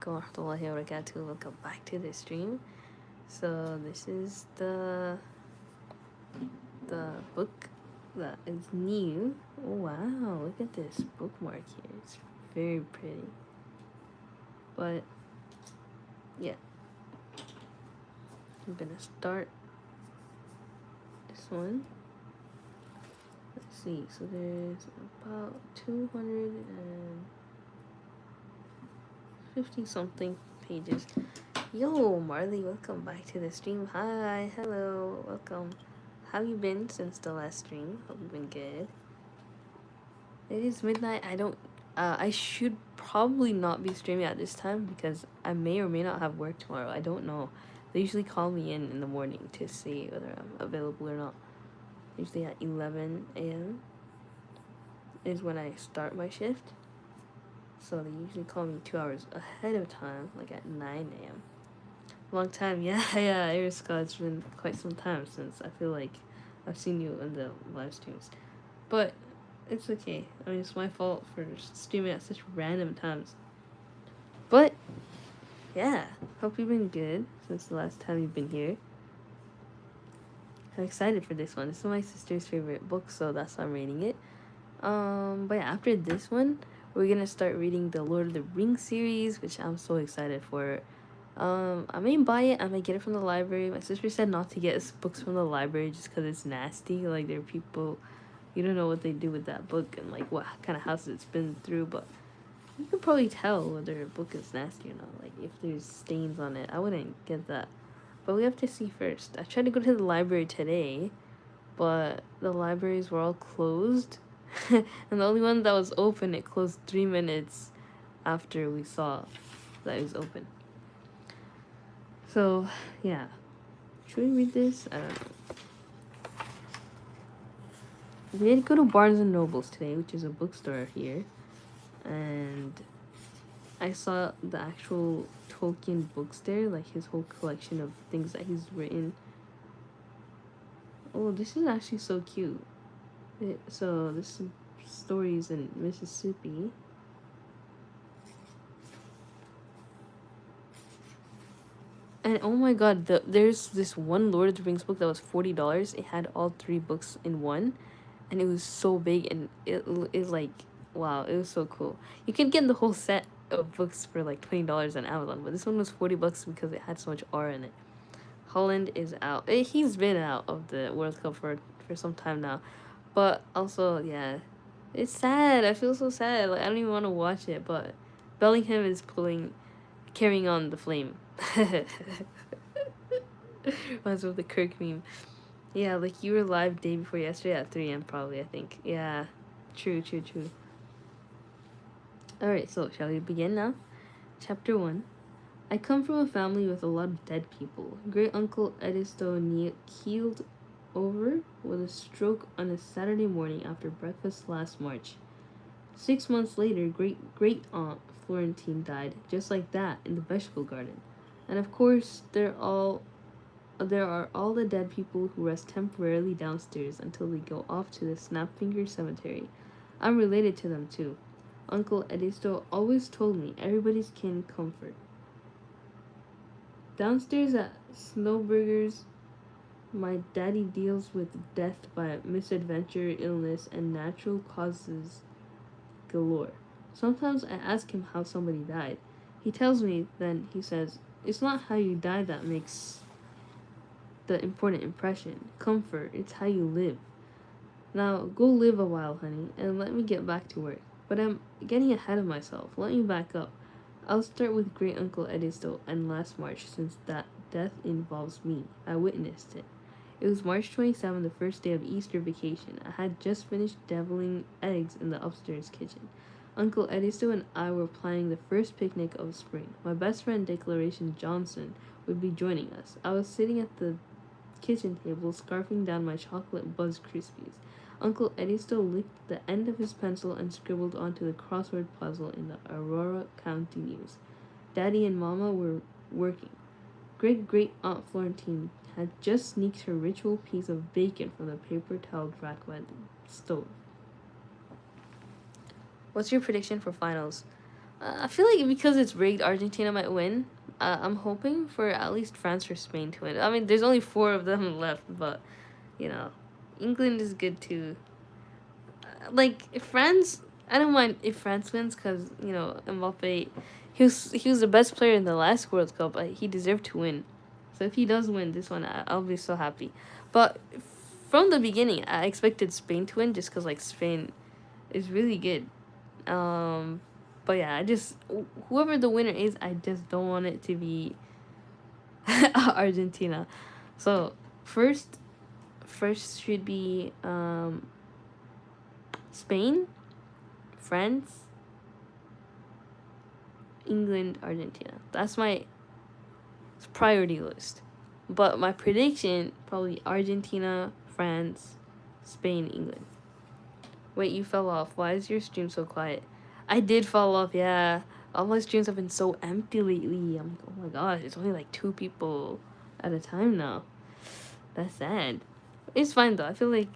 Warahmatullahi wabarakatuh. Welcome back to the stream. So this is the book that is new. Oh wow, look at this bookmark here. It's very pretty. But yeah, I'm gonna start this one. Let's see. So there's about 250 something pages. Yo, Marley, welcome back to the stream. Hi, hello, welcome. How have you been since the last stream? Hope you've been good. It is midnight. I should probably not be streaming at this time because I may or may not have work tomorrow. I don't know. They usually call me in the morning to see whether I'm available or not. Usually at 11 a.m. is when I start my shift. So they usually call me 2 hours ahead of time, like at 9 a.m. Long time, yeah, yeah, Eriska, it's been quite some time since I feel like I've seen you in the live streams. But it's okay. I mean, it's my fault for streaming at such random times. But, yeah, hope you've been good since the last time you've been here. I'm excited for this one. This is my sister's favorite book, so that's why I'm reading it. But yeah, after this one, we're gonna start reading the Lord of the Rings series, which I'm so excited for. I may buy it. I may get it from the library. My sister said not to get books from the library just because it's nasty. Like, there are people, you don't know what they do with that book and like what kind of house it's been through. But you can probably tell whether a book is nasty or not. Like, if there's stains on it, I wouldn't get that. But we have to see first. I tried to go to the library today, but the libraries were all closed. And the only one that was open, it closed 3 minutes after we saw that it was open. So, yeah. Should we read this? I don't know. We had to go to Barnes and Nobles today, which is a bookstore here. And I saw the actual Tolkien books there, like his whole collection of things that he's written. Oh, this is actually so cute. So, this is stories in Mississippi. And oh my god, there's this one Lord of the Rings book that was $40. It had all 3 books in one, and it was so big, and it like, wow, it was so cool. You can get the whole set of books for like $20 on Amazon, but this one was $40 because it had so much R in it. Holland is out. He's been out of the World Cup for some time now, but also, yeah, it's sad. I feel so sad. Like, I don't even want to watch it, but Bellingham is carrying on the flame. Reminds me of the Kirk meme. Yeah, like you were live day before yesterday at 3 a.m. probably, I think. Yeah, true. Alright, so shall we begin now? Chapter 1. I come from a family with a lot of dead people. Great uncle Edisto keeled over with a stroke on a Saturday morning after breakfast last March. 6 months later, great aunt Florentine died, just like that, in the vegetable garden. And of course, there are all the dead people who rest temporarily downstairs until they go off to the Snapfinger Cemetery. I'm related to them too. Uncle Edisto always told me everybody's kin comfort. Downstairs at Snowburger's, my daddy deals with death by misadventure, illness, and natural causes galore. Sometimes I ask him how somebody died. He tells me, then he says, it's not how you die that makes the important impression. Comfort, it's how you live. Now, go live a while, honey, and let me get back to work. But I'm getting ahead of myself. Let me back up. I'll start with Great Uncle Edisto and last March, since that death involves me. I witnessed it. It was March 27th, the first day of Easter vacation. I had just finished deviling eggs in the upstairs kitchen. Uncle Edisto and I were planning the first picnic of spring. My best friend Declaration Johnson would be joining us. I was sitting at the kitchen table, scarfing down my chocolate Buzz Crispies. Uncle Edisto licked the end of his pencil and scribbled onto the crossword puzzle in the Aurora County News. Daddy and Mama were working. Great-great-aunt Florentine had just sneaked her ritual piece of bacon from the paper-toweled rack by the stove. What's your prediction for finals? I feel like because it's rigged, Argentina might win. I'm hoping for at least France or Spain to win. I mean, there's only four of them left, but you know, England is good too. Like if France, I don't mind if France wins because you know Mbappe, he was the best player in the last World Cup. He deserved to win, so if he does win this one, I'll be so happy. But from the beginning, I expected Spain to win just because like Spain is really good. Um, but yeah, whoever the winner is, I just don't want it to be Argentina. So first, first should be Spain, France, England, Argentina. That's my priority list. But my prediction probably Argentina, France, Spain, England. Wait, you fell off. Why is your stream so quiet? I did fall off, yeah. All my streams have been so empty lately. Oh my god, it's only like two people at a time now. That's sad. It's fine though. I feel like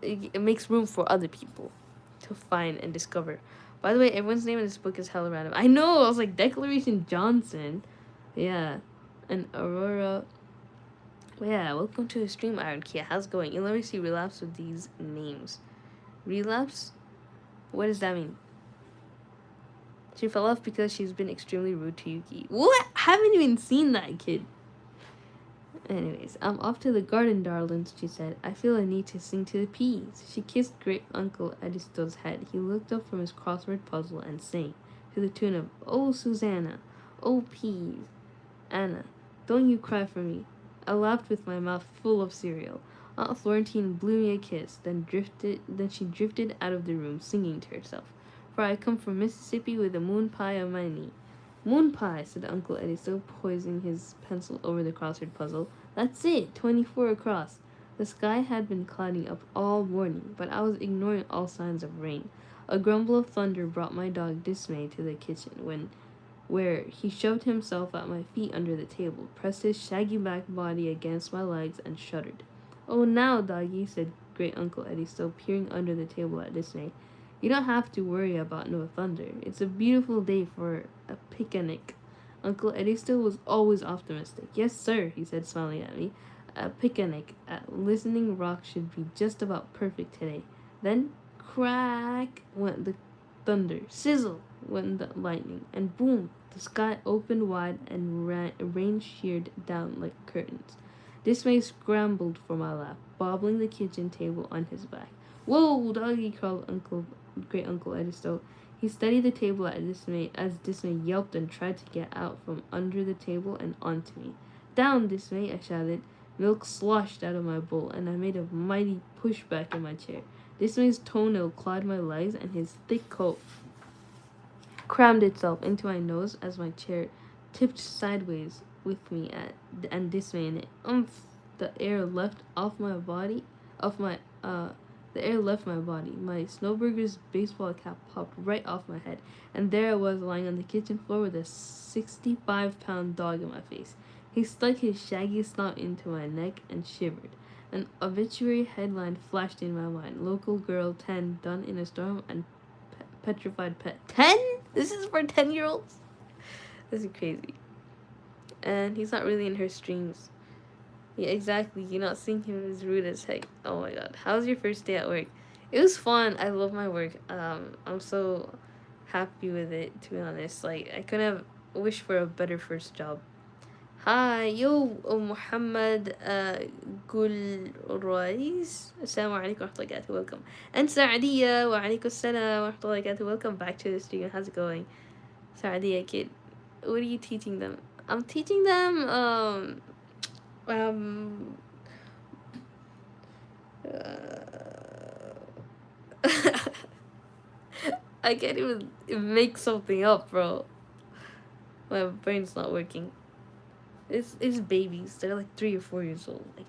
it makes room for other people to find and discover. By the way, everyone's name in this book is hella random. I know. I was like Declaration Johnson, yeah, and Aurora. Yeah, welcome to the stream, Iron Kia. How's it going? You let me see relapse with these names. Relapse? What does that mean? She fell off because she's been extremely rude to Yuki. What? I haven't even seen that kid. Anyways, I'm off to the garden, darlings, she said. I feel a need to sing to the peas. She kissed Great Uncle Edisto's head. He looked up from his crossword puzzle and sang, to the tune of, Oh, Susanna, oh, peas, Anna, don't you cry for me. I laughed with my mouth full of cereal. Aunt Florentine blew me a kiss, then she drifted out of the room, singing to herself. For I come from Mississippi with a moon pie on my knee. Moon pie, said Uncle Eddie, still poising his pencil over the crossword puzzle. That's it, 24 across. The sky had been clouding up all morning, but I was ignoring all signs of rain. A grumble of thunder brought my dog Dismay to the kitchen, where he shoved himself at my feet under the table, pressed his shaggy back body against my legs, and shuddered. Oh, now, doggy, said Great Uncle Eddie, still peering under the table at Dismay. You don't have to worry about no thunder. It's a beautiful day for a picnic. Uncle Eddie still was always optimistic. Yes, sir, he said, smiling at me. A picnic at Listening Rock should be just about perfect today. Then, crack went the thunder. Sizzle went the lightning. And boom, the sky opened wide and rain sheared down like curtains. Dismay scrambled for my lap, bobbling the kitchen table on his back. Whoa, doggy, called Great Uncle Edisto. He studied the table as Dismay yelped and tried to get out from under the table and onto me. Down, Dismay, I shouted. Milk sloshed out of my bowl, and I made a mighty push back in my chair. Dismay's toenail clawed my legs, and his thick coat crammed itself into my nose as my chair tipped sideways with me and Dismay in it. The air left my body. The air left my body. My Snowburger's baseball cap popped right off my head, and there I was lying on the kitchen floor with a 65-pound dog in my face. He stuck his shaggy snout into my neck and shivered. An obituary headline flashed in my mind. Local girl 10 done in a storm and petrified pet. 10? This is for 10-year-olds? This is crazy. And he's not really in her streams. Yeah, exactly. You're not seeing him as rude as heck. Oh my god. How's your first day at work? It was fun. I love my work. I'm so happy with it, to be honest. Like, I couldn't have wished for a better first job. Hi, yo, Muhammad Gul Rais. Assalamu alaikum wa rahmatullahi wa barakatuh. Welcome. And Saadiya wa alaikum assalam wa rahmatullahi wa barakatuh. Welcome back to the stream. How's it going? Saadiya, kid. What are you teaching them? I'm teaching them, I can't even make something up, bro. My brain's not working. It's babies. They're like 3 or 4 years old. Like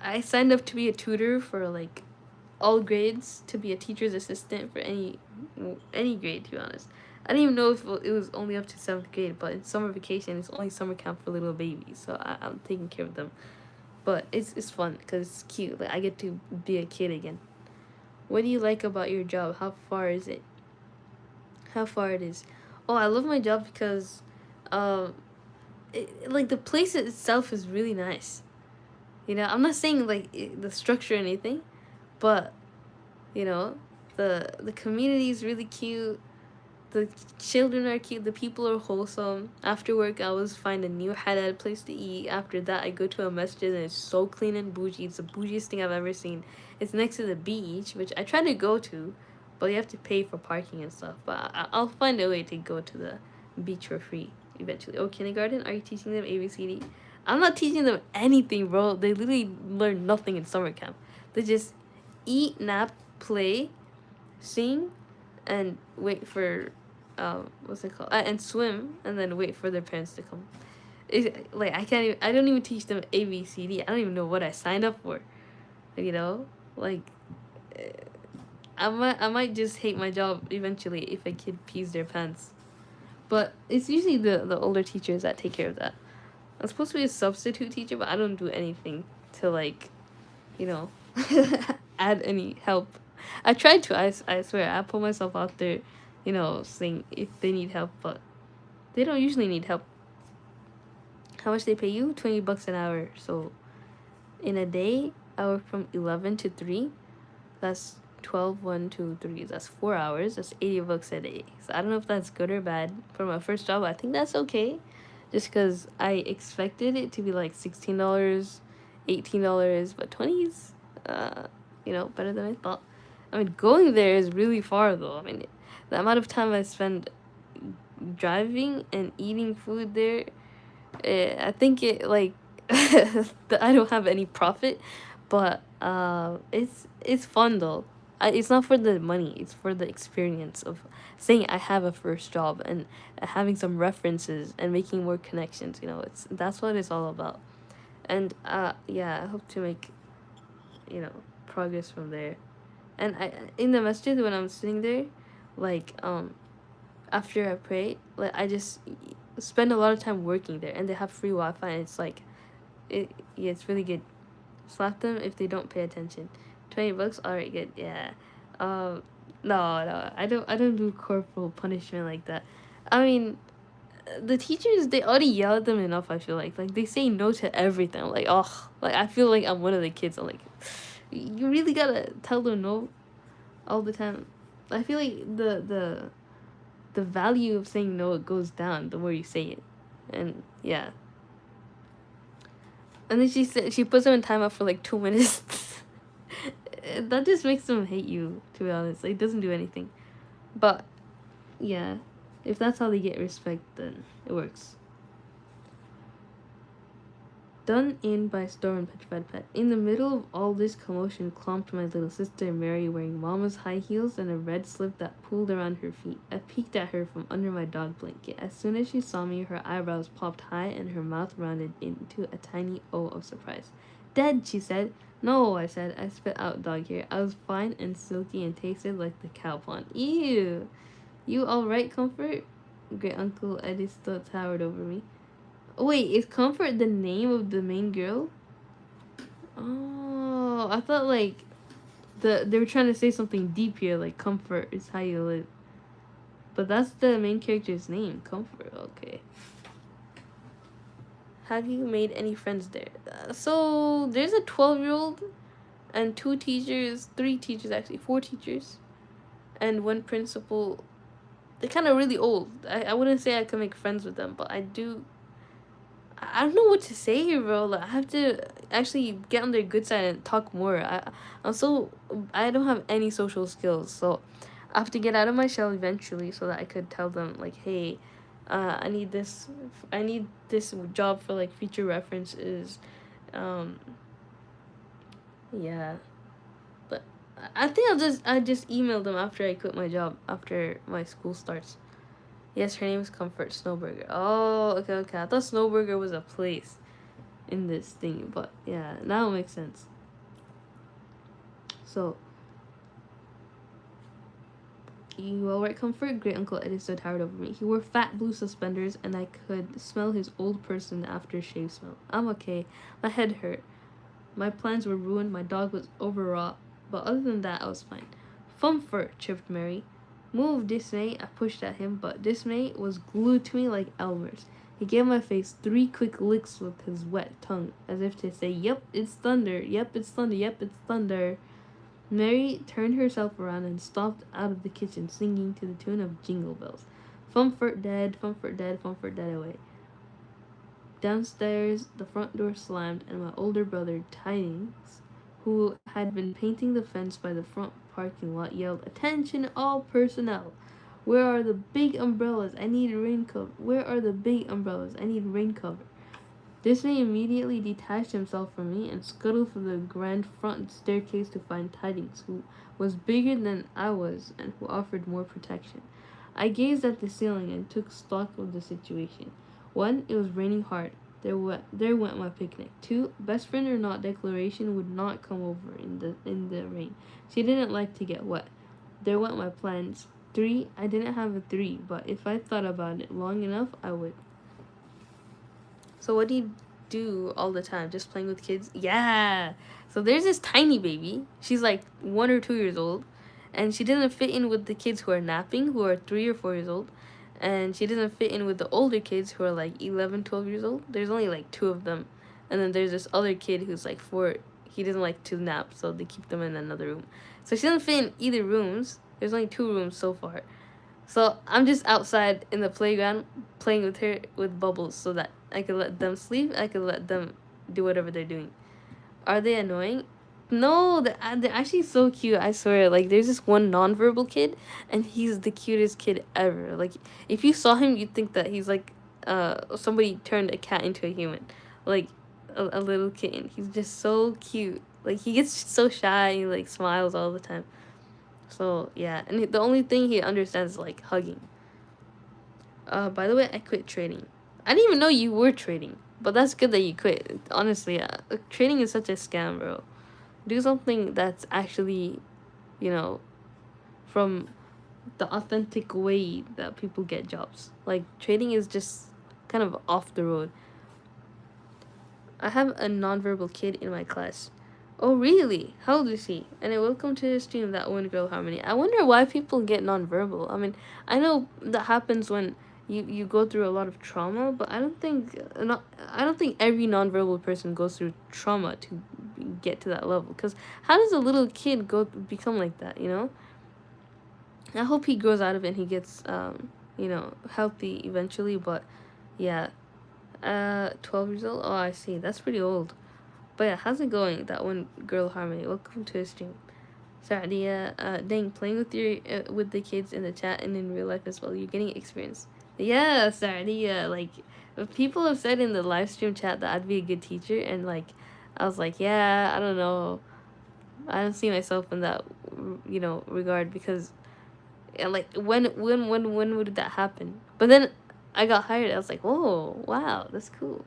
I signed up to be a tutor for like all grades, to be a teacher's assistant for any grade, to be honest. I didn't even know if it was only up to 7th grade, but in summer vacation, it's only summer camp for little babies, so I'm taking care of them. But it's fun because it's cute. Like I get to be a kid again. What do you like about your job? How far is it? how far it is. Oh, I love my job because, um, like the place itself is really nice. You know, I'm not saying like the structure or anything, but you know, the community is really cute. The children are cute. The people are wholesome. After work, I always find a new halal place to eat. After that, I go to a masjid and it's so clean and bougie. It's the bougiest thing I've ever seen. It's next to the beach, which I try to go to, but you have to pay for parking and stuff. But I'll find a way to go to the beach for free eventually. Oh, kindergarten? Are you teaching them ABCD? I'm not teaching them anything, bro. They literally learn nothing in summer camp. They just eat, nap, play, sing, and wait for what's it called, and swim, and then wait for their parents to come. Like I don't even teach them ABCD. I don't even know what I signed up for, you know. Like eh, I might just hate my job eventually if a kid pees their pants, but it's usually the older teachers that take care of that. I'm supposed to be a substitute teacher, but I don't do anything to, like, you know, add any help. I tried to. I swear. I put myself out there, you know, saying if they need help, but they don't usually need help. How much they pay you? $20 an hour. So in a day, I work from 11 to 3. That's 12, 1, 2, 3. That's 4 hours. That's $80 a day. So I don't know if that's good or bad. For my first job, I think that's okay. Just because I expected it to be like $16, $18, but 20s, you know, better than I thought. I mean, going there is really far though. I mean, the amount of time I spend driving and eating food there, I think it like I don't have any profit, but it's fun though. It's not for the money. It's for the experience of saying I have a first job and having some references and making more connections. You know, that's what it's all about. And yeah, I hope to make, you know, progress from there. And I in the masjid when I'm sitting there, like after I pray, like I just spend a lot of time working there, and they have free Wi-Fi, and it's like yeah, it's really good. Slap them if they don't pay attention. $20, alright, good, yeah. No, I don't do corporal punishment like that. I mean, the teachers, they already yell at them enough. I feel like they say no to everything. I'm like, oh, like I feel like I'm one of the kids. I'm like, you really gotta tell them no all the time. I feel like the value of saying no, it goes down the more you say it, and yeah. And then she said she puts them in timeout for like 2 minutes. That just makes them hate you. To be honest, like, it doesn't do anything. But yeah, if that's how they get respect, then it works. Done in by Storm Petrified Pet. In the middle of all this commotion clumped my little sister Mary, wearing Mama's high heels and a red slip that pulled around her feet. I peeked at her from under my dog blanket. As soon as she saw me, her eyebrows popped high and her mouth rounded into a tiny O of surprise. Dead, she said. No, I said. I spit out dog hair. I was fine and silky and tasted like the cow pond. Ew. You alright, Comfort? Great Uncle Eddie still towered over me. Wait, is Comfort the name of the main girl? Oh, I thought like they were trying to say something deep here, like comfort is how you live. But that's the main character's name, Comfort. Okay. Have you made any friends there? So there's a 12-year-old and 2 teachers, 3 teachers actually, 4 teachers, and 1 principal. They're kind of really old. I wouldn't say I can make friends with them, but I do. I don't know what to say here, bro. Like, I have to actually get on their good side and talk more. I don't have any social skills, so I have to get out of my shell eventually so that I could tell them like, hey, I need this job for like future references, um, yeah. But I think I just email them after I quit my job after my school starts. Yes, her name is Comfort Snowburger. Oh, okay. I thought Snowburger was a place in this thing, but yeah, now it makes sense. So, you alright, Comfort? Great Uncle Ed is so tired over me. He wore fat blue suspenders, and I could smell his old person after shave smell. I'm okay. My head hurt. My plans were ruined. My dog was overwrought. But other than that, I was fine. Fumfort, chirped Mary. Move, Dismay, I pushed at him, but Dismay was glued to me like Elmer's. He gave my face 3 quick licks with his wet tongue, as if to say, "Yep, it's thunder. Yep, it's thunder. Yep, it's thunder." Mary turned herself around and stomped out of the kitchen, singing to the tune of Jingle Bells. Fumfort dead, Fumfort dead away. Downstairs, the front door slammed, and my older brother, Tidings, who had been painting the fence by the front parking lot, yelled, "Attention all personnel! Where are the big umbrellas? I need rain cover. Where are the big umbrellas? I need rain cover." Disney immediately detached himself from me and scuttled for the grand front staircase to find Tidings, who was bigger than I was and who offered more protection. I gazed at the ceiling and took stock of the situation. 1. It was raining hard. There went my picnic. 2. Best friend or not declaration would not come over in the rain. She didn't like to get wet. There went my plans. 3. I didn't have a 3, but if I thought about it long enough, I would. So what do you do all the time? Just playing with kids? Yeah. So there's this tiny baby. She's like 1 or 2 years old. And she doesn't fit in with the kids who are napping, who are 3 or 4 years old. And she doesn't fit in with the older kids who are like 11, 12 years old. There's only like 2 of them. And then there's this other kid who's like 4. He doesn't like to nap, so they keep them in another room. So she doesn't fit in either rooms. There's only 2 rooms so far. So I'm just outside in the playground playing with her with bubbles so that I could let them sleep. I could let them do whatever they're doing. Are they annoying? No, they're actually so cute. I swear. Like, there's this one nonverbal kid, and he's the cutest kid ever. Like, if you saw him, you'd think that he's like somebody turned a cat into a human, like a little kitten. He's just so cute. Like, he gets so shy. He like smiles all the time. So yeah, and the only thing he understands is like hugging. By the way, I quit trading. I didn't even know you were trading, but that's good that you quit. Honestly, trading is such a scam, bro. Do something that's actually, you know, from the authentic way that people get jobs. Like, trading is just kind of off the road. I have a nonverbal kid in my class. Oh, really? How old is he? And welcome to the stream, that one girl Harmony. I wonder why people get nonverbal. I mean, I know that happens when you go through a lot of trauma, but I don't think every nonverbal person goes through trauma to get to that level. Because how does a little kid become like that, you know? I hope he grows out of it and he gets, healthy eventually, but yeah. 12 years old? Oh, I see. That's pretty old. But yeah, how's it going? That one girl Harmony. Welcome to the stream. Saadia, dang, playing with the kids in the chat and in real life as well. You're getting experience. Yeah, Saadia, like, people have said in the live stream chat that I'd be a good teacher, and like, I was like, yeah, I don't know. I don't see myself in that, regard, because, like, when would that happen? But then I got hired. I was like, whoa, wow, that's cool.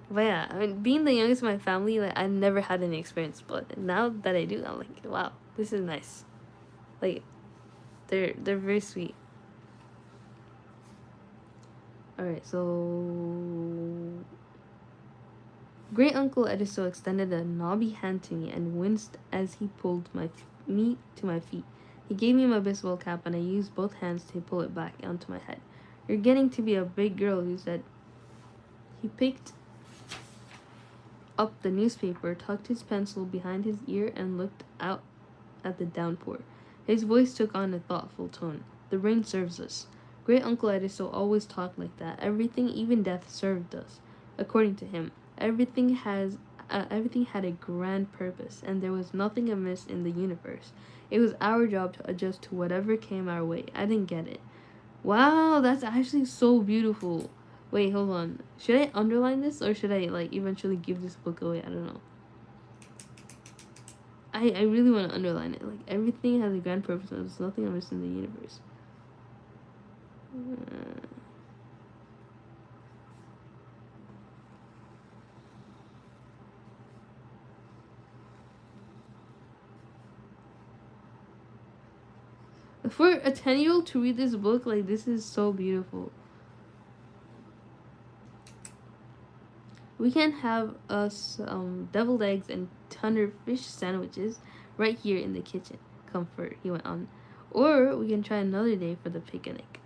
But yeah, I mean, being the youngest in my family, like, I never had any experience, but now that I do, I'm like, wow, this is nice. Like, they're very sweet. Alright, so Great Uncle Ediso extended a knobby hand to me and winced as he pulled me to my feet. He gave me my baseball cap, and I used both hands to pull it back onto my head. "You're getting to be a big girl," he said. He picked up the newspaper, tucked his pencil behind his ear, and looked out at the downpour. His voice took on a thoughtful tone. "The rain serves us. Great Uncle Ediso always talked like that. Everything, even death, served us. According to him, everything had a grand purpose, and there was nothing amiss in the universe. It was our job to adjust to whatever came our way." I didn't get it. Wow, that's actually so beautiful. Wait, hold on. Should I underline this, or should I, like, eventually give this book away? I don't know. I really want to underline it. Like, everything has a grand purpose, and there's nothing amiss in the universe. For a 10-year-old to read this book, like, this is so beautiful. "We can have us deviled eggs and tender fish sandwiches right here in the kitchen. Comfort," he went on. Or we can try another day for the picnic.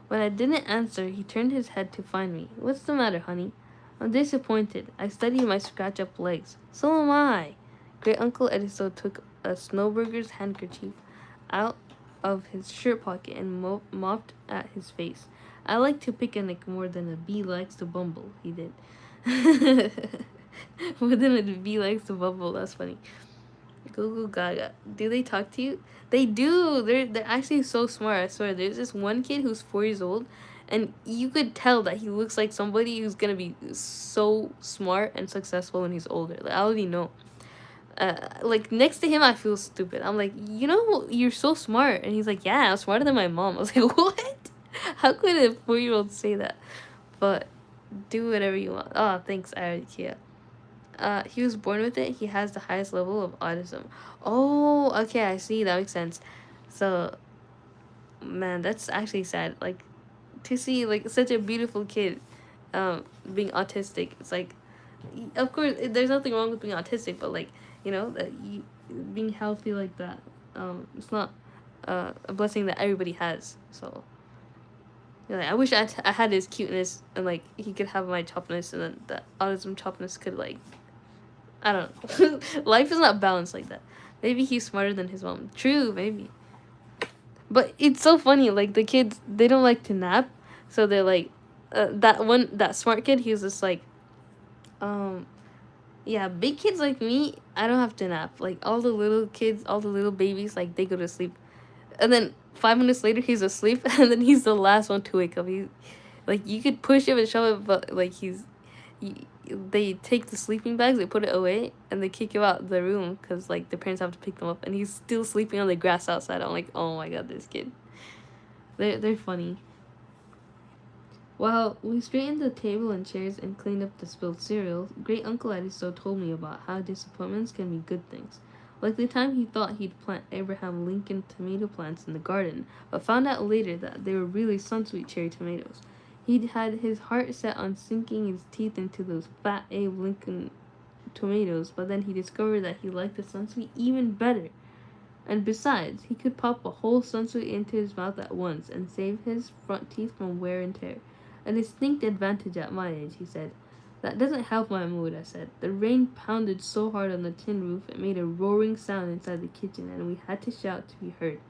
When I didn't answer, he turned his head to find me. What's the matter, honey? I'm disappointed. I studied my scratch up legs. So am I. Great Uncle Ediso took a Snowburger's handkerchief out of his shirt pocket and mopped at his face. I like to picnic more than a bee likes to bumble, he did. More than a bee likes to bumble, that's funny. Google Gaga. Do they talk to you? They do. They're actually so smart, I swear. There's this one kid who's 4 years old, and you could tell that he looks like somebody who's gonna be so smart and successful when he's older. Like, I already know. Like next to him, I feel stupid. I'm like, you're so smart, and he's like, yeah, I'm smarter than my mom. I was like, what? How could a 4-year-old say that? But do whatever you want. Oh, thanks, Kia. He was born with it. He has the highest level of autism. Oh, okay, I see. That makes sense. So, man, that's actually sad. Like, to see like such a beautiful kid, being autistic. It's like, of course, there's nothing wrong with being autistic, but like, that you being healthy like that, it's not a blessing that everybody has. So, I wish I had his cuteness and like he could have my toughness, and then the autism toughness could like, I don't know. Life is not balanced like that. Maybe he's smarter than his mom. True, maybe. But it's so funny. Like the kids, they don't like to nap, so they're like, that smart kid. He was just like, yeah, big kids like me, I don't have to nap. Like all the little kids, all the little babies, like they go to sleep, and then 5 minutes later he's asleep, and then he's the last one to wake up. He, like you could push him and shove it, but like they take the sleeping bags, they put it away, and they kick him out the room because like the parents have to pick them up, and he's still sleeping on the grass outside. I'm like, oh my god, this kid. They're funny. While we straightened the table and chairs and cleaned up the spilled cereal, Great Uncle Ediso told me about how disappointments can be good things. Like the time he thought he'd plant Abraham Lincoln tomato plants in the garden, but found out later that they were really Sunsweet cherry tomatoes. He'd had his heart set on sinking his teeth into those fat Abe Lincoln tomatoes, but then he discovered that he liked the Sunsweet even better. And besides, he could pop a whole Sunsweet into his mouth at once and save his front teeth from wear and tear. A distinct advantage at my age, he said. That doesn't help my mood, I said. The rain pounded so hard on the tin roof it made a roaring sound inside the kitchen, and we had to shout to be heard.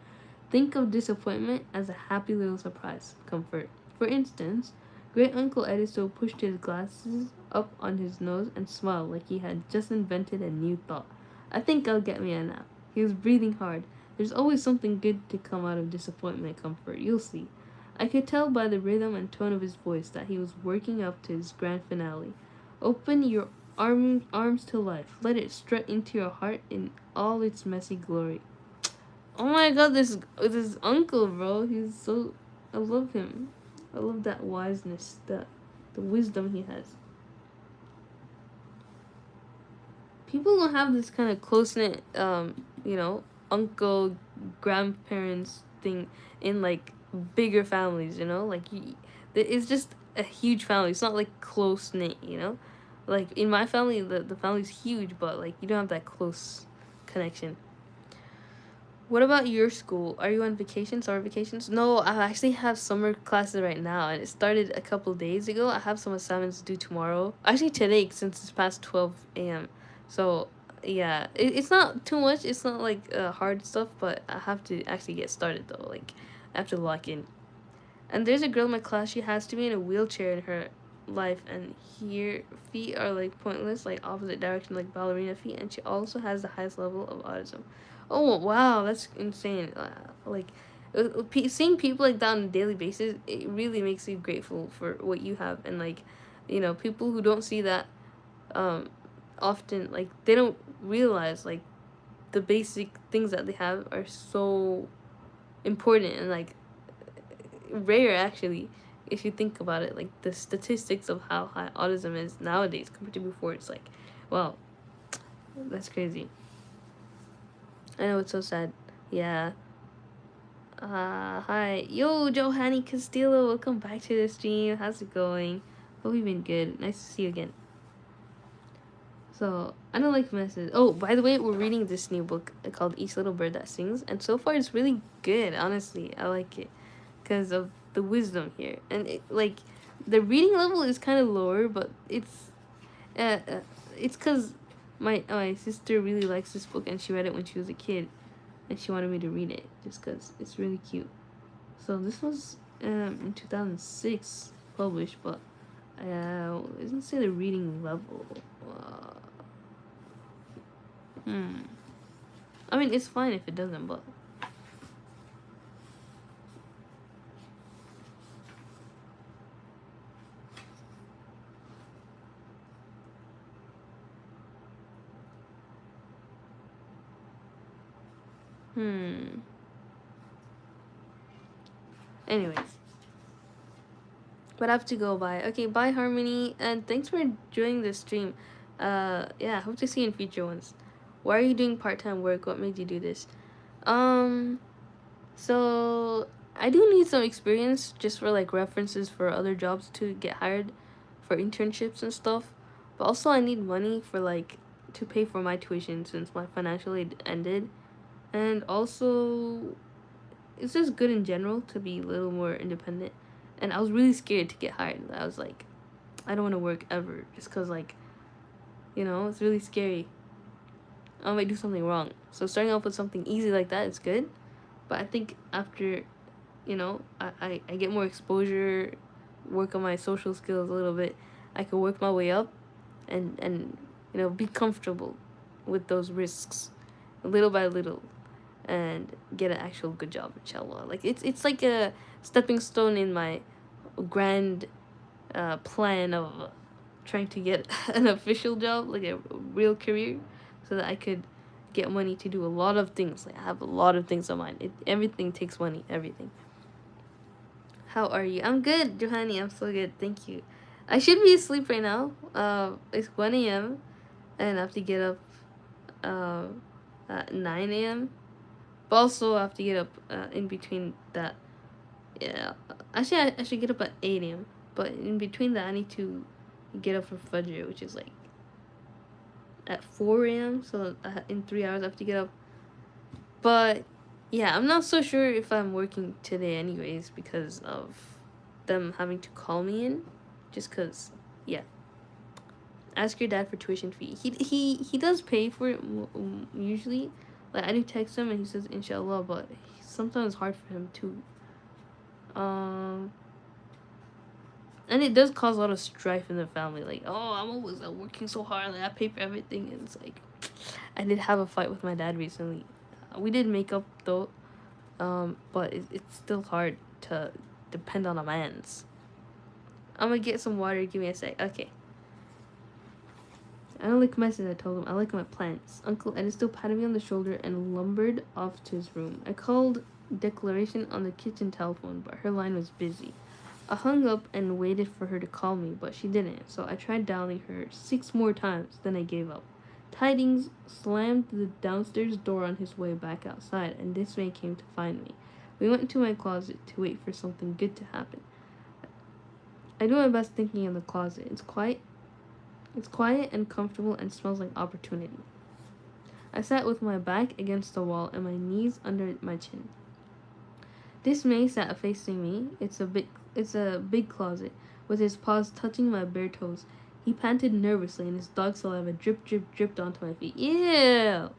Think of disappointment as a happy little surprise. Comfort. For instance, Great Uncle Ediso pushed his glasses up on his nose and smiled like he had just invented a new thought. I think I'll get me a nap. He was breathing hard. There's always something good to come out of disappointment, Comfort. You'll see. I could tell by the rhythm and tone of his voice that he was working up to his grand finale. Open your arms to life. Let it strut into your heart in all its messy glory. Oh my god, this uncle, bro. He's so... I love him. I love that wiseness, the wisdom he has. People don't have this kind of close-knit, uncle, grandparents thing in, like, bigger families, like it's just a huge family. It's not like close knit, like in my family the family's huge, but like you don't have that close connection. What about your school? Are you on vacation, summer vacations? No, I actually have summer classes right now, and it started a couple days ago. I have some assignments due tomorrow, actually today, since it's past 12 a.m. So yeah, it's not too much. It's not like hard stuff, but I have to actually get started though. Like I have to lock in. And there's a girl in my class, she has to be in a wheelchair in her life, and her feet are like pointless, like opposite direction, like ballerina feet, and she also has the highest level of autism. Oh wow, that's insane. Seeing people like that on a daily basis, it really makes you grateful for what you have. And like, people who don't see that often, like they don't realize like the basic things that they have are so important and like rare, actually, if you think about it. Like the statistics of how high autism is nowadays compared to before, it's like, wow, that's crazy. I know, it's so sad. Yeah. Hi. Yo, Johanny Castillo, welcome back to the stream. How's it going? Hope you've been good. Nice to see you again. So I don't like messes. Oh, by the way, we're reading this new book called Each Little Bird That Sings, and so far it's really good. Honestly, I like it because of the wisdom here, and the reading level is kind of lower, but uh, uh it's because my sister really likes this book, and she read it when she was a kid, and she wanted me to read it just because it's really cute. So this was in 2006 published, but it doesn't say the reading level. Uh, hmm. I mean, it's fine if it doesn't, but hmm. Anyways, but I have to go. Bye. Okay, bye, Harmony, and thanks for joining the stream. Yeah, hope to see you in future ones. Why are you doing part-time work? What made you do this? Um, so I do need some experience just for like references for other jobs to get hired for internships and stuff. But also I need money for like to pay for my tuition since my financial aid ended. And also it's just good in general to be a little more independent. And I was really scared to get hired. I was like, I don't want to work ever just cuz like, it's really scary. I might do something wrong. So starting off with something easy like that is good. But I think after I get more exposure, work on my social skills a little bit, I can work my way up and be comfortable with those risks little by little and get an actual good job, inshallah. Like it's like a stepping stone in my grand plan of trying to get an official job, like a real career, so that I could get money to do a lot of things. Like I have a lot of things on mind. Everything takes money, everything. How are you? I'm good, Johanny. I'm so good. Thank you. I should be asleep right now. It's 1 a.m. and I have to get up uh, at 9 a.m. But also I have to get up in between that. Yeah. Actually, I should get up at 8 a.m. But in between that, I need to get up for Fajr, which is like at 4 a.m. So in 3 hours, I have to get up. But yeah, I'm not so sure if I'm working today, anyways, because of them having to call me in. Just because, yeah. Ask your dad for tuition fee. He does pay for it usually. Like I do text him and he says inshallah, but sometimes it's hard for him too. Um, and it does cause a lot of strife in the family. Like, oh, I'm always working so hard. Like I pay for everything, and it's like, I did have a fight with my dad recently. We did make up though, but it's still hard to depend on a man's. I'm gonna get some water. Give me a sec. Okay. I don't like messes, I told him. I like my plants. Uncle Ed still patted me on the shoulder and lumbered off to his room. I called Declaration on the kitchen telephone, but her line was busy. I hung up and waited for her to call me, but she didn't, so I tried dialing her 6 more times, then I gave up. Tidings slammed the downstairs door on his way back outside, and this man came to find me. We went into my closet to wait for something good to happen. I do my best thinking in the closet. It's quiet and comfortable and smells like opportunity. I sat with my back against the wall and my knees under my chin. This May sat facing me. It's a big closet, with his paws touching my bare toes. He panted nervously and his dog saliva dripped onto my feet. Ew!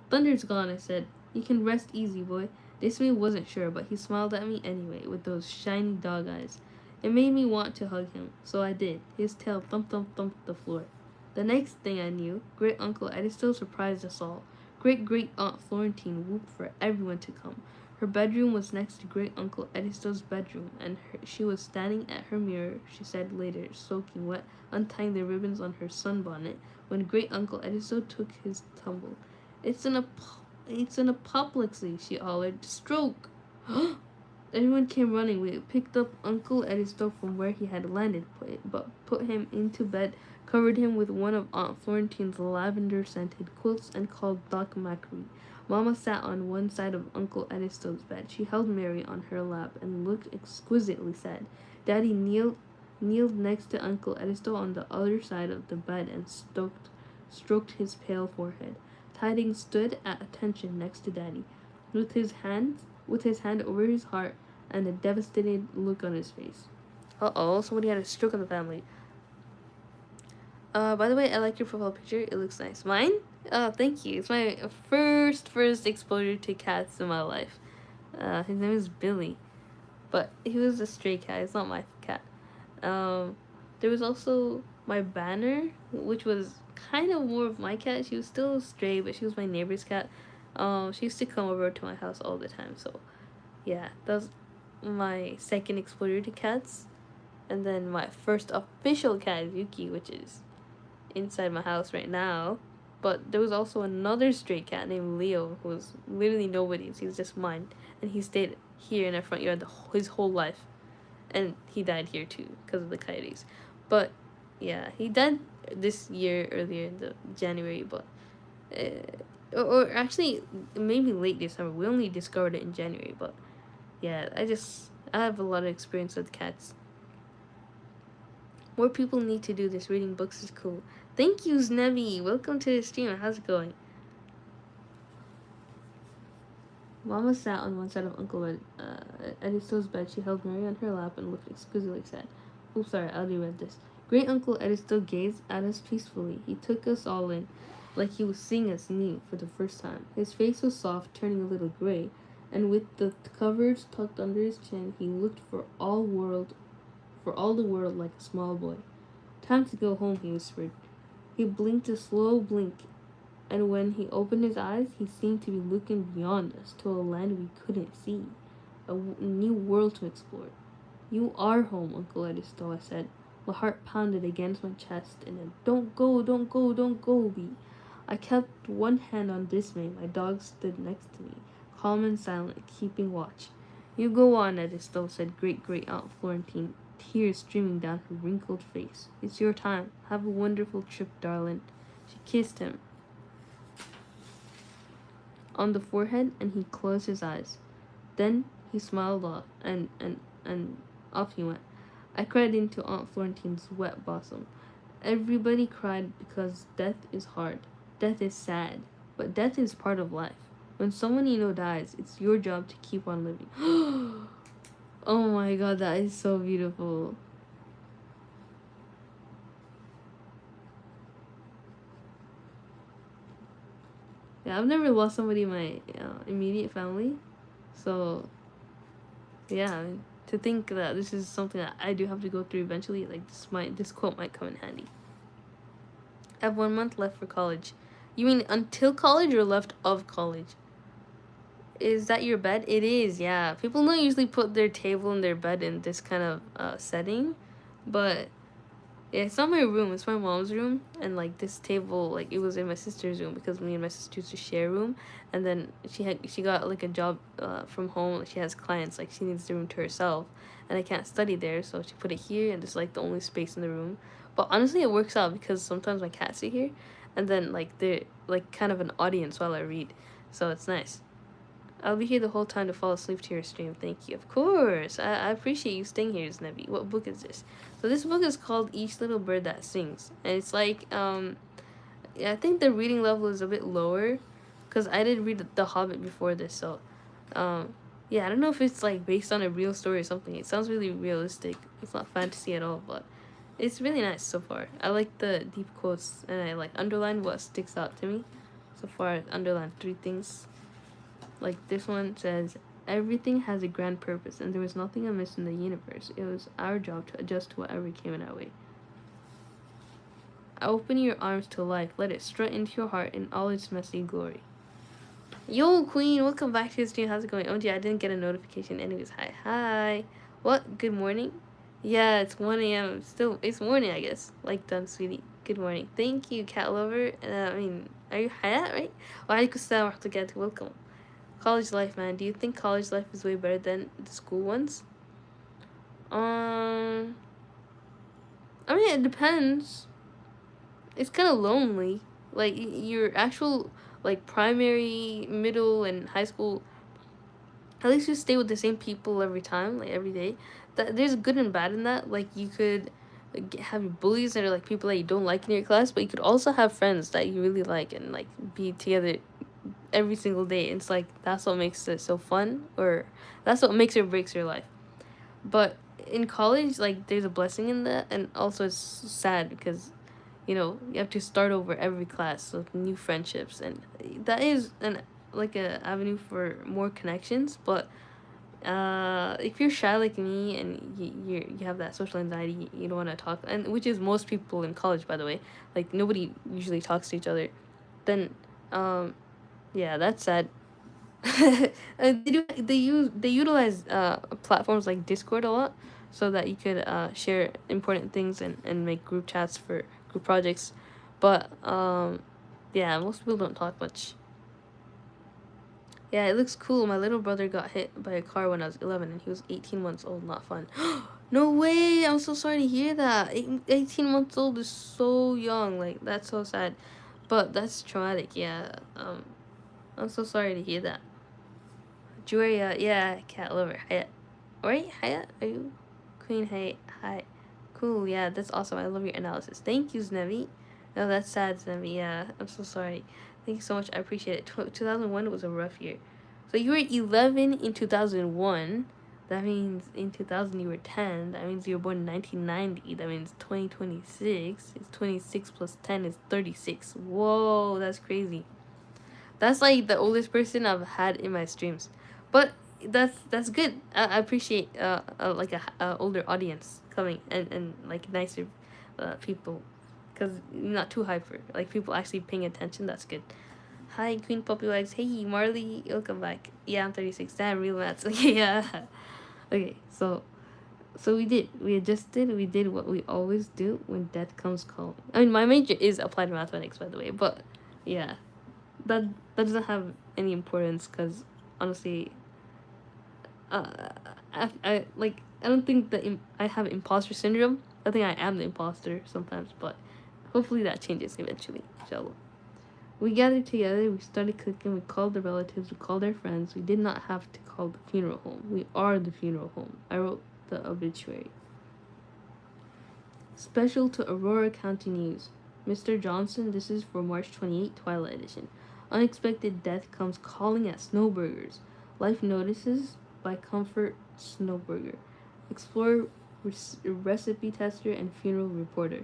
Thunder's gone, I said. You can rest easy, boy. This May wasn't sure, but he smiled at me anyway, with those shiny dog eyes. It made me want to hug him, so I did. His tail thumped the floor. The next thing I knew, Great Uncle Edisto surprised us all. Great Aunt Florentine whooped for everyone to come. Her bedroom was next to Great Uncle Edisto's bedroom, and she was standing at her mirror, she said later, soaking wet, untying the ribbons on her sunbonnet, when Great Uncle Edisto took his tumble. It's an apoplexy, she hollered. Stroke! Everyone came running. We picked up Uncle Edisto from where he had landed, put him into bed, covered him with one of Aunt Florentine's lavender-scented quilts, and called Doc Macri. Mama sat on one side of Uncle Edisto's bed. She held Mary on her lap and looked exquisitely sad. Daddy kneeled next to Uncle Edisto on the other side of the bed and stroked stroked his pale forehead. Tidings stood at attention next to Daddy, with his hand over his heart and a devastated look on his face. Uh-oh, somebody had a stroke in the family. By the way, I like your profile picture. It looks nice. Mine? Oh, thank you. It's my first exposure to cats in my life. His name is Billy, but he was a stray cat. It's not my cat. There was also my Banner, which was kind of more of my cat. She was still stray, but she was my neighbor's cat. She used to come over to my house all the time. So, yeah, that was my second exposure to cats. And then my first official cat is Yuki, which is inside my house right now. But there was also another stray cat named Leo, who was literally nobody's. He was just mine, and he stayed here in our front yard his whole life, and he died here too because of the coyotes. But yeah, he died this year earlier in the January, but or actually maybe late December. We only discovered it in January, but yeah, I have a lot of experience with cats. More people need to do this. Reading books is cool. Thank you, Znebi. Welcome to the stream. How's it going? Mama sat on one side of Uncle Edisto's bed. She held Mary on her lap and looked exquisitely sad. Oops, sorry, I already read this. Great Uncle Edisto gazed at us peacefully. He took us all in, like he was seeing us new for the first time. His face was soft, turning a little gray, and with the covers tucked under his chin, he looked for all the world like a small boy. Time to go home, he whispered. He blinked a slow blink, and when he opened his eyes, he seemed to be looking beyond us to a land we couldn't see, a new world to explore. You are home, Uncle Edisto, I said. My heart pounded against my chest, and a don't go, don't go, don't go beat. I kept one hand on Dismay. My dog stood next to me, calm and silent, keeping watch. You go on, Edisto, said great-great-aunt Florentine, tears streaming down her wrinkled face. It's your time. Have a wonderful trip, darling. She kissed him on the forehead, and he closed his eyes. Then he smiled off, and off he went. I cried into Aunt Florentine's wet bosom. Everybody cried because death is hard. Death is sad. But death is part of life. When someone you know dies, it's your job to keep on living. Oh my god, that is so beautiful. Yeah, I've never lost somebody in my immediate family. So, yeah, to think that this is something that I do have to go through eventually, like this quote might come in handy. I have 1 month left for college. You mean until college or left of college? Is that your bed? It is, yeah. People don't usually put their table and their bed in this kind of setting, but yeah, it's not my room. It's my mom's room, and like this table, like it was in my sister's room because me and my sister used to share a room, and then she got like a job from home. She has clients, like she needs the room to herself, and I can't study there, so she put it here, and it's like the only space in the room. But honestly, it works out because sometimes my cats sit here, and then like they're like kind of an audience while I read, so it's nice. I'll be here the whole time to fall asleep to your stream. Thank you. Of course. I appreciate you staying here, Znebi. What book is this? So this book is called Each Little Bird That Sings. And it's like, I think the reading level is a bit lower. Because I did read The Hobbit before this. So, yeah, I don't know if it's like based on a real story or something. It sounds really realistic. It's not fantasy at all, but it's really nice so far. I like the deep quotes. And I like underline what sticks out to me. So far, I underlined 3 things. Like this one says, everything has a grand purpose, and there was nothing amiss in the universe. It was our job to adjust to whatever came in our way. Open your arms to life. Let it strut into your heart in all its messy glory. Yo, Queen, welcome back to the stream. How's it going? Oh, gee, I didn't get a notification. Anyways, hi. What? Good morning? Yeah, it's 1 a.m. It's morning, I guess. Like done, sweetie. Good morning. Thank you, cat lover. Are you Hayat, right? Wa alaikum assalam wa rahmatullahi. Welcome. College life, man. Do you think college life is way better than the school ones? I mean, it depends. It's kind of lonely. Like, your actual, like, primary, middle, and high school, at least you stay with the same people every time, like, every day. There's good and bad in that. Like, you could have your bullies that are like people that you don't like in your class, but you could also have friends that you really like and like be together every single day. It's like that's what makes it so fun, or that's what makes or breaks your life. But in college, like there's a blessing in that, and also it's sad because you have to start over every class with new friendships, and that is an like a avenue for more connections. But if you're shy like me and you have that social anxiety, you don't want to talk, and which is most people in college, by the way, like nobody usually talks to each other, then um yeah, that's sad. They utilize platforms like Discord a lot, so that you could share important things and make group chats for group projects, but yeah, most people don't talk much. Yeah, it looks cool. My little brother got hit by a car when I was 11 and he was 18 months old. Not fun. No way! I'm so sorry to hear that. 18 months old is so young. Like, that's so sad. But that's traumatic, yeah. I'm so sorry to hear that. Julia, yeah, cat lover. Hayat. Right? Hayat? Are you? Queen Hayat. Hi. Cool, yeah, that's awesome. I love your analysis. Thank you, Znevi. No, that's sad, Znevi. Yeah, I'm so sorry. Thank you so much. I appreciate it. 2001 was a rough year. So you were 11 in 2001. That means in 2000 you were 10. That means you were born in 1990. That means 2026 is 26 plus 10 is 36. Whoa, that's crazy. That's like the oldest person I've had in my streams. But that's good. I appreciate like a older audience coming, and like nicer people, because not too hyper. Like people actually paying attention. That's good. Hi, Queen Puppy Legs. Hey, Marley. Welcome back. Yeah, I'm 36. Damn, real maths. Okay, yeah. Okay, so we adjusted. We did what we always do when death comes calling. I mean, my major is applied mathematics, by the way. But yeah, that that doesn't have any importance because honestly, uh, I don't think that I have imposter syndrome. I think I am the imposter sometimes, but hopefully that changes eventually. Inshallah. We gathered together, we started cooking, we called the relatives, we called our friends. We did not have to call the funeral home. We are the funeral home. I wrote the obituary. Special to Aurora County News. Mr. Johnson, this is for March 28, Twilight Edition. Unexpected death comes calling at Snowburgers. Life Notices by Comfort Snowburger. Explorer, recipe tester, and funeral reporter.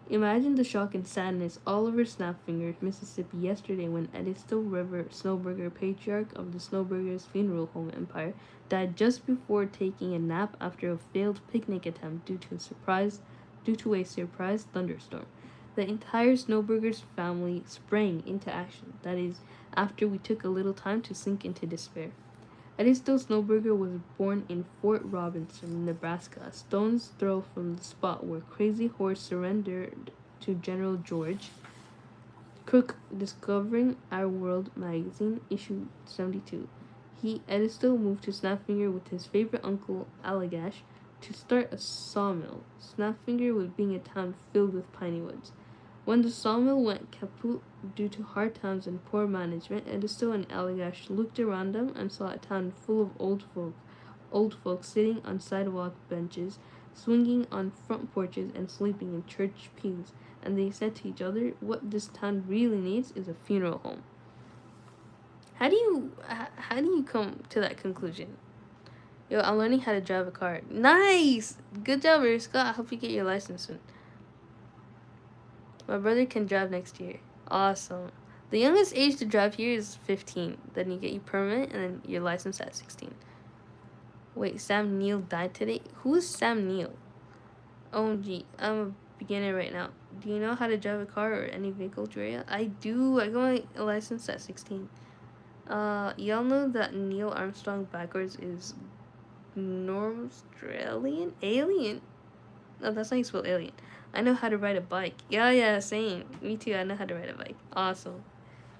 Imagine the shock and sadness all over Snapfinger, Mississippi yesterday when Edisto River Snowburger, patriarch of the Snowburgers funeral home empire, died just before taking a nap after a failed picnic attempt due to a surprise thunderstorm. The entire Snowburgers family sprang into action. That is, after we took a little time to sink into despair. Edisto Snowburger was born in Fort Robinson, Nebraska, a stone's throw from the spot where Crazy Horse surrendered to General George Crook. Discovering Our World magazine, issue 72. Edisto, moved to Snapfinger with his favorite uncle, Allagash, to start a sawmill. Snapfinger was being a town filled with piney woods. When the sawmill went kaput due to hard times and poor management, Edisto and Allagash looked around them and saw a town full of old folks sitting on sidewalk benches, swinging on front porches, and sleeping in church pews. And they said to each other, "What this town really needs is a funeral home." How do you come to that conclusion? Yo, I'm learning how to drive a car. Nice, good job, Scott. I hope you get your license soon. My brother can drive next year. Awesome. The youngest age to drive here is 15. Then you get your permit and then your license at 16. Wait, Sam Neill died today? Who's Sam Neill? OMG, I'm a beginner right now. Do you know how to drive a car or any vehicle, Julia? I do. I got my license at 16. Y'all know that Neil Armstrong backwards is Australian? Alien? No, that's not how you spell alien. I know how to ride a bike. Yeah, same. Me too, I know how to ride a bike. Awesome.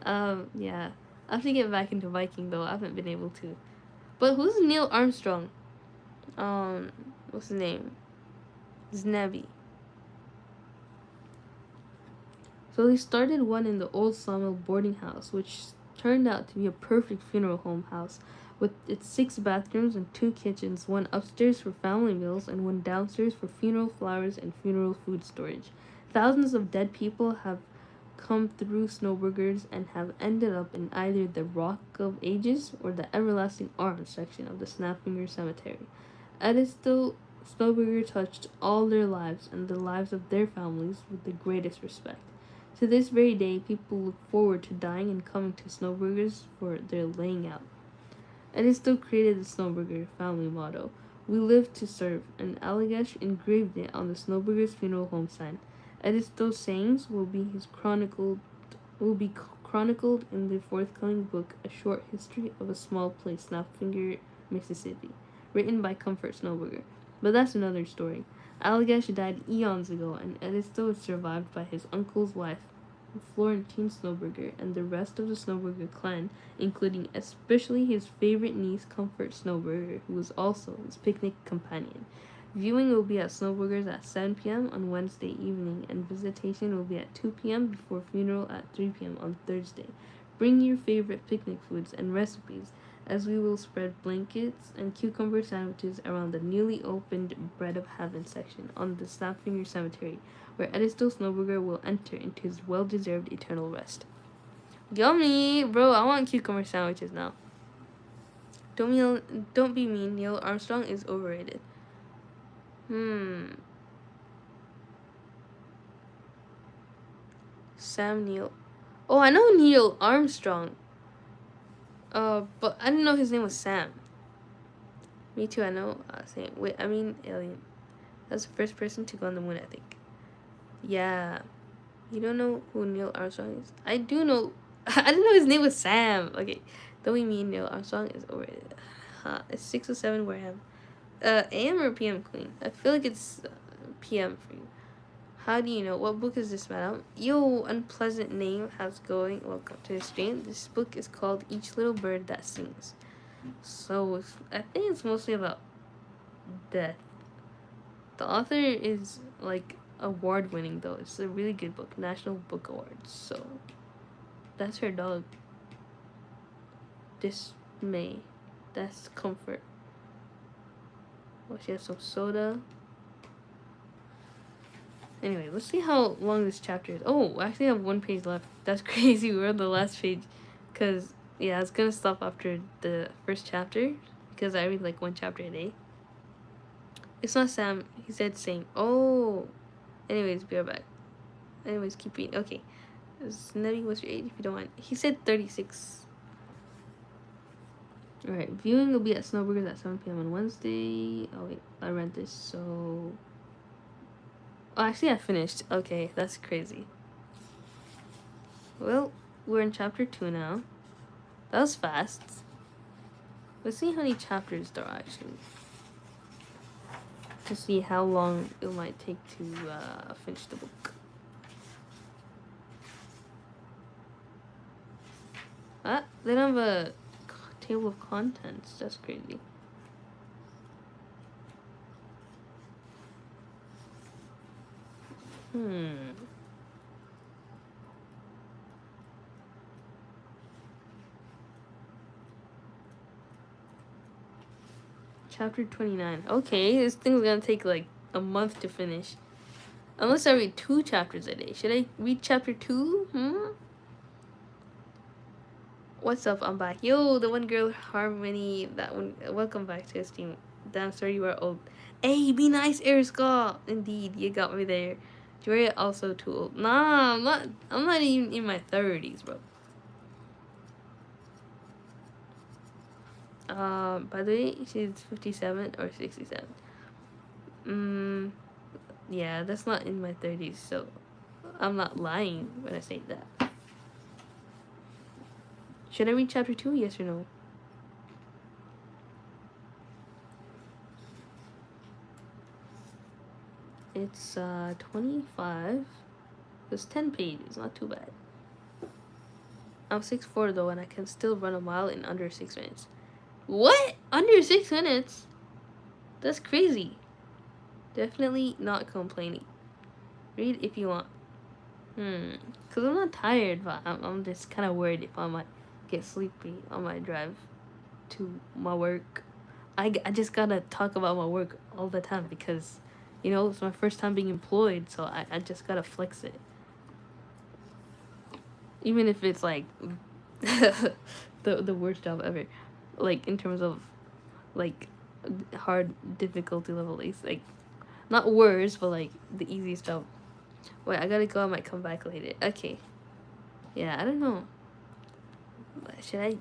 Yeah. I have to get back into biking though. I haven't been able to. But who's Neil Armstrong? What's his name? Znebby. So they started one in the old sawmill boarding house, which turned out to be a perfect funeral home house with its 6 bathrooms and 2 kitchens, one upstairs for family meals and one downstairs for funeral flowers and funeral food storage. Thousands of dead people have come through Snowburgers and have ended up in either the Rock of Ages or the Everlasting Arms section of the Snapfinger Cemetery. Edistel Snowburger touched all their lives and the lives of their families with the greatest respect. To this very day, people look forward to dying and coming to Snowburgers for their laying out. Edistel created the Snowburger family motto, "We live to serve," and Allagash engraved it on the Snowburgers funeral home sign. Edistel's sayings will be chronicled in the forthcoming book, A Short History of a Small Place, Snapfinger, Mississippi, written by Comfort Snowburger. But that's another story. Allagash died eons ago, and Edistel is survived by his uncle's wife, Florentine Snowburger, and the rest of the Snowburger clan, including especially his favorite niece, Comfort Snowburger, who was also his picnic companion. Viewing will be at Snowburgers at 7 p.m. on Wednesday evening, and visitation will be at 2 p.m. before funeral at 3 p.m. on Thursday. Bring your favorite picnic foods and recipes, as we will spread blankets and cucumber sandwiches around the newly opened Bread of Heaven section on the Snapfinger Cemetery, where Edistel Snowburger will enter into his well-deserved eternal rest. Yummy! Bro, I want cucumber sandwiches now. Don't be mean. Neil Armstrong is overrated. Sam Neill. Oh, I know Neil Armstrong. But I didn't know his name was Sam. Me too, I know. Alien. That's the first person to go on the moon, I think. Yeah. You don't know who Neil Armstrong is? I do know. I didn't know his name was Sam. Okay. Don't we mean Neil Armstrong is overrated? It's 6:07 where I am. AM or PM, Queen? I feel like it's PM for you. How do you know? What book is this, madam? Yo, unpleasant name. How's it going? Welcome to the stream. This book is called Each Little Bird That Sings. So, I think it's mostly about death. The author is, like, award-winning, though. It's a really good book. National Book Awards. So, that's her dog. Dismay. That's Comfort. Oh, she has some soda. Anyway, let's see how long this chapter is. Oh, I actually have 1 page left. That's crazy. We're on the last page. Because, yeah, I was going to stop after the first chapter. Because I read, like, 1 chapter a day. It's not Sam. He said same. Oh. Anyways, be right back. Anyways, keep reading. Okay. Snetty, what's your age if you don't mind? He said 36. Alright, viewing will be at Snowburgers at 7 p.m. on Wednesday. Oh, wait. I read this, so... Oh, actually, I finished. Okay, that's crazy. Well, we're in chapter 2 now. That was fast. Let's see how many chapters there are, actually. To see how long it might take to finish the book. They don't have a table of contents. That's crazy. Chapter 29. Okay, this thing's gonna take like a month to finish. Unless I read 2 chapters a day. Should I read chapter 2? What's up? I'm back. Yo, the one girl Harmony. That one. Welcome back to the stream. Damn, sorry you are old. Hey, be nice, Eriska. Indeed, you got me there. You're also too old. Nah, I'm not even in my 30s, bro. By the way, she's 57 or 67. Yeah, that's not in my 30s, so I'm not lying when I say that. Should I read chapter 2? Yes or no? It's 25. It's 10 pages, not too bad. I'm 6'4" though, and I can still run a mile in under 6 minutes. What? Under 6 minutes? That's crazy. Definitely not complaining. Read if you want. Cause I'm not tired, but I'm just kind of worried if I might get sleepy on my drive. to my work. I just gotta talk about my work all the time because, you know, it's my first time being employed, so I just gotta flex it. Even if it's like the worst job ever. Like in terms of like hard difficulty level, it's like not worse, but like the easiest job. Wait, I gotta go. I might come back later. Okay. Yeah, I don't know. Should I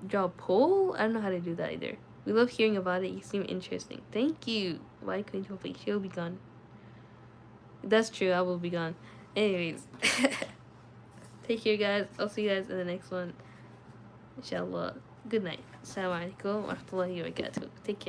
draw a poll? I don't know how to do that either. We love hearing about it. You seem interesting. Thank you. Why couldn't you hopefully she'll be gone? That's true. I will be gone. Anyways, take care, guys. I'll see you guys in the next one. Inshallah. Good night. Assalamu alaikum wa rahmatullahi wa barakatuh. Take care.